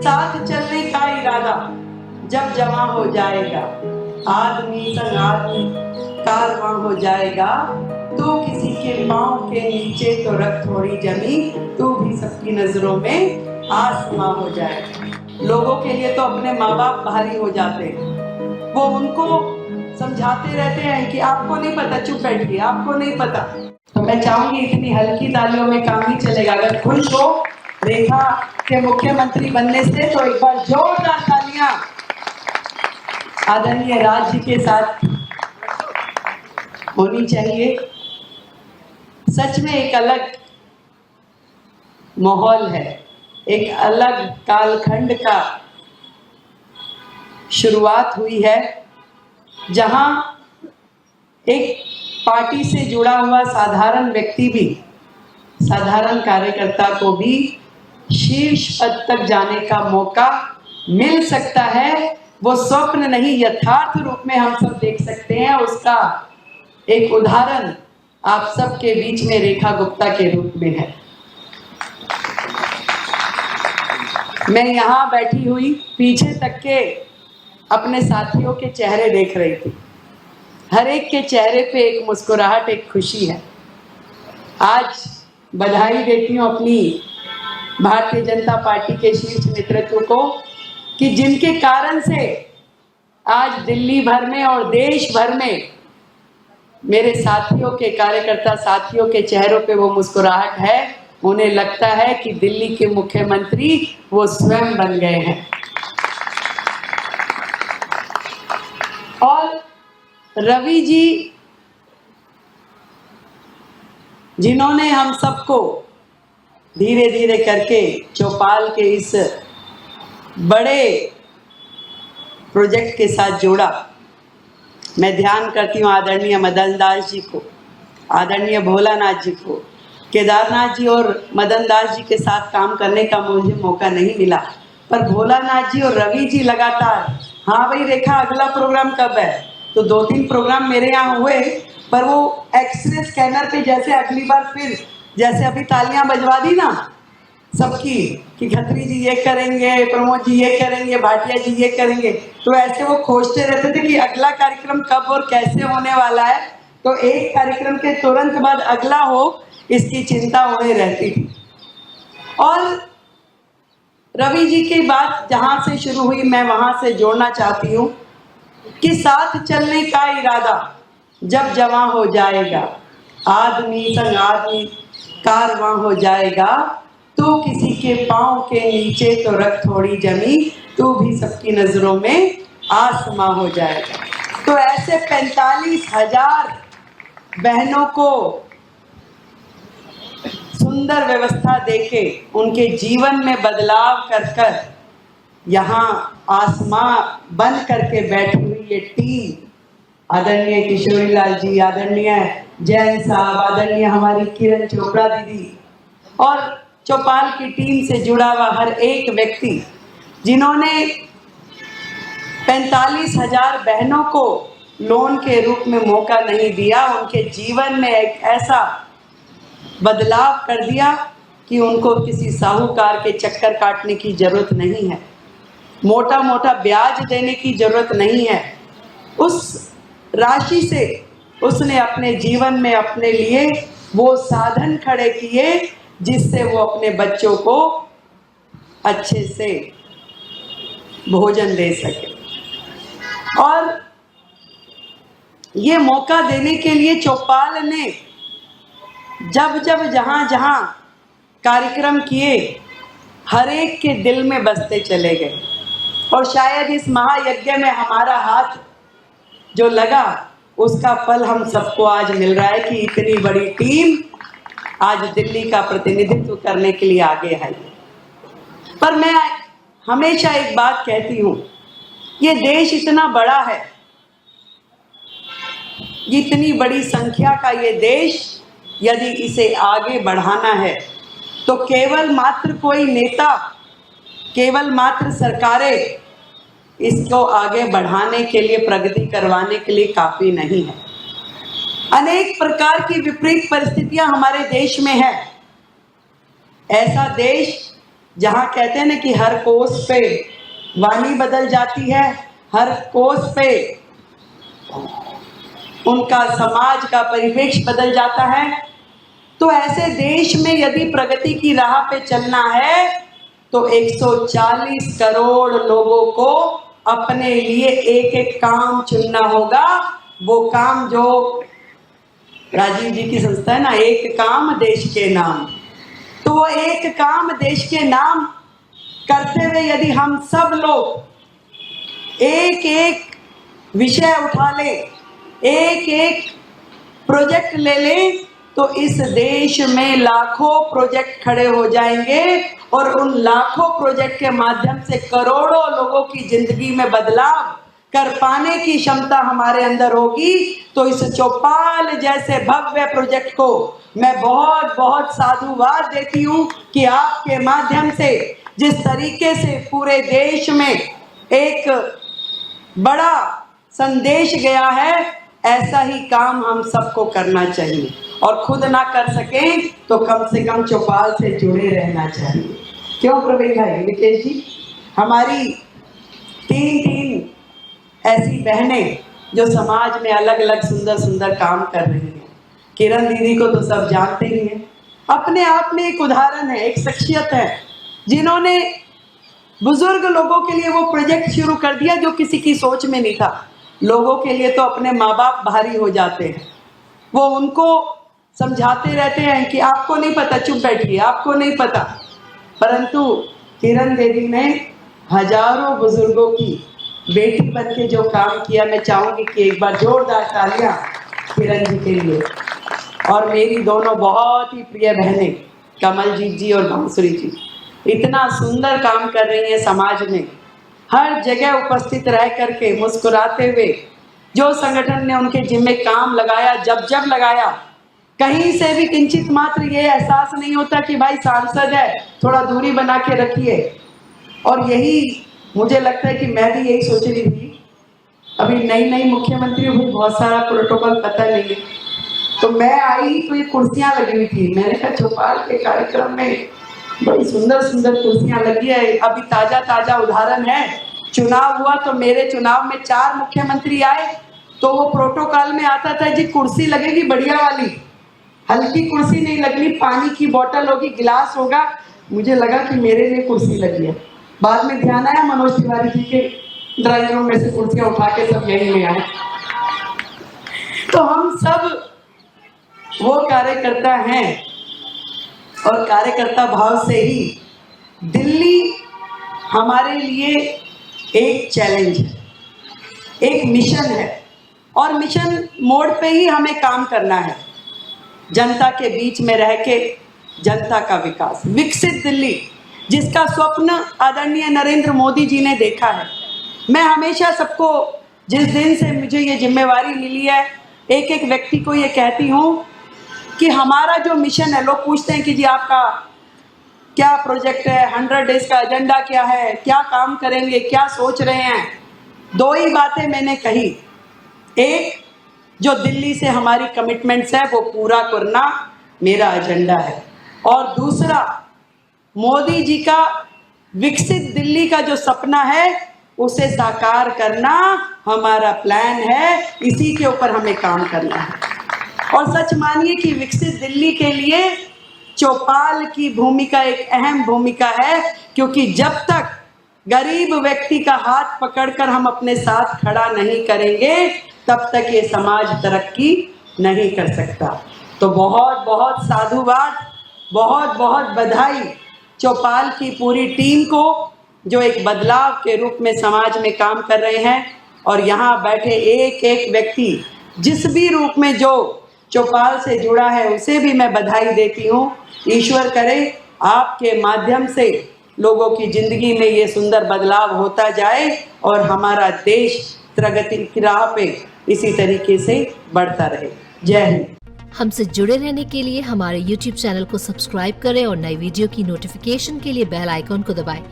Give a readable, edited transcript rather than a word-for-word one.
साथ चलने का इरादा जब जमा हो जाएगा, आदमी संग आदमी कारवां हो जाएगा। तू किसी के पांव के नीचे तो रख थोड़ी जमीन, तू भी सबकी नजरों में आसमां हो जाएगा। लोगों के लिए तो अपने माँ बाप भारी हो जाते हैं, वो उनको समझाते रहते हैं कि आपको नहीं पता, चुप बैठिए, आपको नहीं पता। तो मैं चाहूंगी इतनी हल्की तालियों में काम नहीं चलेगा। अगर खुश हो रेखा के मुख्यमंत्री बनने से तो एक बार जोरदार तालियां आदरणीय राज जी के साथ होनी चाहिए। सच में एक अलग माहौल है, एक अलग कालखंड का शुरुआत हुई है, जहां एक पार्टी से जुड़ा हुआ साधारण व्यक्ति भी, साधारण कार्यकर्ता को भी शीर्ष पद तक जाने का मौका मिल सकता है। वो स्वप्न नहीं, यथार्थ रूप में हम सब देख सकते हैं। उसका एक उदाहरण आप सबके बीच में रेखा गुप्ता के रूप में है। मैं यहाँ बैठी हुई पीछे तक के अपने साथियों के चेहरे देख रही थी। हर एक के चेहरे पे एक मुस्कुराहट, एक खुशी है। आज बधाई देती हूँ अपनी भारतीय जनता पार्टी के शीर्ष नेतृत्व को कि जिनके कारण से आज दिल्ली भर में और देश भर में मेरे साथियों के, कार्यकर्ता साथियों के चेहरों पे वो मुस्कुराहट है। उन्हें लगता है कि दिल्ली के मुख्यमंत्री वो स्वयं बन गए हैं। और रवि जी, जिन्होंने हम सबको धीरे धीरे करके चौपाल के इस बड़े प्रोजेक्ट के साथ जोड़ा, मैं ध्यान करती हूँ आदरणीय मदन दास जी को, आदरणीय भोलानाथ जी को। केदारनाथ जी और मदन दास जी के साथ काम करने का मुझे मौका नहीं मिला, पर भोलानाथ जी और रवि जी लगातार, हाँ भाई रेखा अगला प्रोग्राम कब है, तो 2-3 प्रोग्राम मेरे यहाँ हुए, पर वो एक्सरे स्कैनर पे जैसे अगली बार फिर जैसे अभी तालियां बजवा दी ना सबकी कि खत्री जी ये करेंगे, प्रमोद जी ये करेंगे, भाटिया जी ये करेंगे, तो ऐसे वो खोजते रहते थे कि अगला कार्यक्रम कब और कैसे होने वाला है, तो एक कार्यक्रम के तुरंत बाद अगला हो, इसकी चिंता उन्हें रहती थी। और रवि जी की बात जहां से शुरू हुई, मैं वहां से जोड़ना चाहती हूँ कि साथ चलने का इरादा जब जमा हो जाएगा, आदमी संग आदमी कारवां हो जाएगा। तू किसी के पांव के नीचे तो रख थोड़ी जमीन, तू भी सबकी नजरों में आसमां हो जाएगा। तो ऐसे 45,000 बहनों को सुंदर व्यवस्था देके उनके जीवन में बदलाव कर कर यहाँ आसमां बन करके बैठी हुई ये टीम, आदरणीय किशोरी लाल जी, आदरणीय जैन साहब, आदरणीय हमारी किरण चोपड़ा दीदी और चौपाल की टीम से जुड़ा हुआ हर एक व्यक्ति, जिन्होंने 45,000 बहनों को लोन के रूप में मौका नहीं दिया, उनके जीवन में एक ऐसा बदलाव कर दिया कि उनको किसी साहूकार के चक्कर काटने की जरूरत नहीं है, मोटा मोटा ब्याज देने की जरूरत नहीं है। उस राशि से उसने अपने जीवन में अपने लिए वो साधन खड़े किए जिससे वो अपने बच्चों को अच्छे से भोजन दे सके। और ये मौका देने के लिए चौपाल ने जब जब जहां जहां कार्यक्रम किए, हर एक के दिल में बसते चले गए। और शायद इस महायज्ञ में हमारा हाथ जो लगा, उसका फल हम सबको आज मिल रहा है कि इतनी बड़ी टीम आज दिल्ली का प्रतिनिधित्व करने के लिए आगे आई। पर मैं हमेशा एक बात कहती हूँ, ये देश इतना बड़ा है, इतनी बड़ी संख्या का ये देश, यदि इसे आगे बढ़ाना है तो केवल मात्र कोई नेता, केवल मात्र सरकारें इसको आगे बढ़ाने के लिए, प्रगति करवाने के लिए काफी नहीं है। अनेक प्रकार की विपरीत परिस्थितियां हमारे देश में है। ऐसा देश जहाँ कहते हैं ना कि हर कोस पे वाणी बदल जाती है, हर कोस पे उनका समाज का परिवेश बदल जाता है। तो ऐसे देश में यदि प्रगति की राह पे चलना है तो 140 करोड़ लोगों को अपने लिए एक एक काम चुनना होगा। वो काम जो राजीव जी की संस्था है ना, एक काम देश के नाम, तो वो एक काम देश के नाम करते हुए यदि हम सब लोग एक एक विषय उठा ले, एक एक प्रोजेक्ट ले लें, तो इस देश में लाखों प्रोजेक्ट खड़े हो जाएंगे और उन लाखों प्रोजेक्ट के माध्यम से करोड़ों लोगों की जिंदगी में बदलाव कर पाने की क्षमता हमारे अंदर होगी। तो इस चौपाल जैसे भव्य प्रोजेक्ट को मैं बहुत बहुत साधुवाद देती हूँ कि आपके माध्यम से जिस तरीके से पूरे देश में एक बड़ा संदेश गया है, ऐसा ही काम हम सबको करना चाहिए और खुद ना कर सकें तो कम से कम चौपाल से जुड़े रहना चाहिए। क्यों प्रवीण भाई, विकेश जी, हमारी तीन ऐसी बहनें जो समाज में अलग अलग सुंदर सुंदर काम कर रही हैं। किरण दीदी को तो सब जानते ही हैं, अपने आप में एक उदाहरण है, एक शख्सियत है जिन्होंने बुजुर्ग लोगों के लिए वो प्रोजेक्ट शुरू कर दिया जो किसी की सोच में नहीं था। लोगों के लिए तो अपने माँ बाप भारी हो जाते हैं, वो उनको समझाते रहते हैं कि आपको नहीं पता, चुप बैठिए, आपको नहीं पता। परंतु किरण दीदी ने हजारों बुजुर्गों की बेटी बन के जो काम किया, मैं चाहूंगी कि एक बार जोरदार तालियां किरण जी के लिए। और मेरी दोनों बहुत ही प्रिय बहनें कमलजीत जी और बांसुरी जी इतना सुंदर काम कर रही हैं समाज में, हर जगह उपस्थित रह करके मुस्कुराते हुए। जो संगठन ने उनके जिम्मे काम लगाया, जब जब लगाया, कहीं से भी किंचित मात्र ये एहसास नहीं होता कि भाई सांसद है, थोड़ा दूरी बना के रखिए। और यही मुझे लगता है कि मैं भी यही सोच रही थी, अभी नई नई मुख्यमंत्री हुई, बहुत सारा प्रोटोकॉल पता नहीं है, तो मैं आई तो ये कुर्सियां लगी हुई थी। मैंने कहा चौपाल के कार्यक्रम में बड़ी सुंदर सुंदर कुर्सियां लगी है। अभी ताजा ताजा उदाहरण है, चुनाव हुआ तो मेरे चुनाव में 4 मुख्यमंत्री आए, तो वो प्रोटोकॉल में आता था जी कुर्सी लगेगी बढ़िया वाली, हल्की कुर्सी नहीं लगनी, पानी की बोतल होगी, गिलास होगा। मुझे लगा कि मेरे लिए कुर्सी लगी है। बाद में ध्यान आया मनोज तिवारी जी के ड्राइंग रूम में से कुर्सियां उठा के सब यही में आए। तो हम सब वो कार्यकर्ता हैं और कार्यकर्ता भाव से ही दिल्ली हमारे लिए एक चैलेंज है, एक मिशन है, और मिशन मोड पे ही हमें काम करना है। जनता के बीच में रह के जनता का विकास, विकसित दिल्ली जिसका स्वप्न आदरणीय नरेंद्र मोदी जी ने देखा है। मैं हमेशा सबको, जिस दिन से मुझे ये जिम्मेवारी मिली है, एक एक व्यक्ति को ये कहती हूँ कि हमारा जो मिशन है, लोग पूछते हैं कि जी आपका क्या प्रोजेक्ट है, 100 डेज का एजेंडा क्या है, क्या काम करेंगे, क्या सोच रहे हैं। 2 ही बातें मैंने कही, एक जो दिल्ली से हमारी कमिटमेंट्स है वो पूरा करना मेरा एजेंडा है, और दूसरा मोदी जी का विकसित दिल्ली का जो सपना है उसे साकार करना हमारा प्लान है। इसी के ऊपर हमें काम करना है। और सच मानिए कि विकसित दिल्ली के लिए चौपाल की भूमिका एक अहम भूमिका है, क्योंकि जब तक गरीब व्यक्ति का हाथ पकड़कर हम अपने साथ खड़ा नहीं करेंगे तब तक ये समाज तरक्की नहीं कर सकता। तो बहुत बहुत साधुवाद, बहुत बहुत बधाई चौपाल की पूरी टीम को जो एक बदलाव के रूप में समाज में काम कर रहे हैं। और यहाँ बैठे एक एक व्यक्ति जिस भी रूप में जो चौपाल से जुड़ा है उसे भी मैं बधाई देती हूँ। ईश्वर करे आपके माध्यम से लोगों की जिंदगी में ये सुंदर बदलाव होता जाए और हमारा देश प्रगति की राह पे इसी तरीके से बढ़ता रहे। जय हिंद। हमसे जुड़े रहने के लिए हमारे YouTube चैनल को सब्सक्राइब करें और नई वीडियो की नोटिफिकेशन के लिए बेल आइकॉन को दबाएं।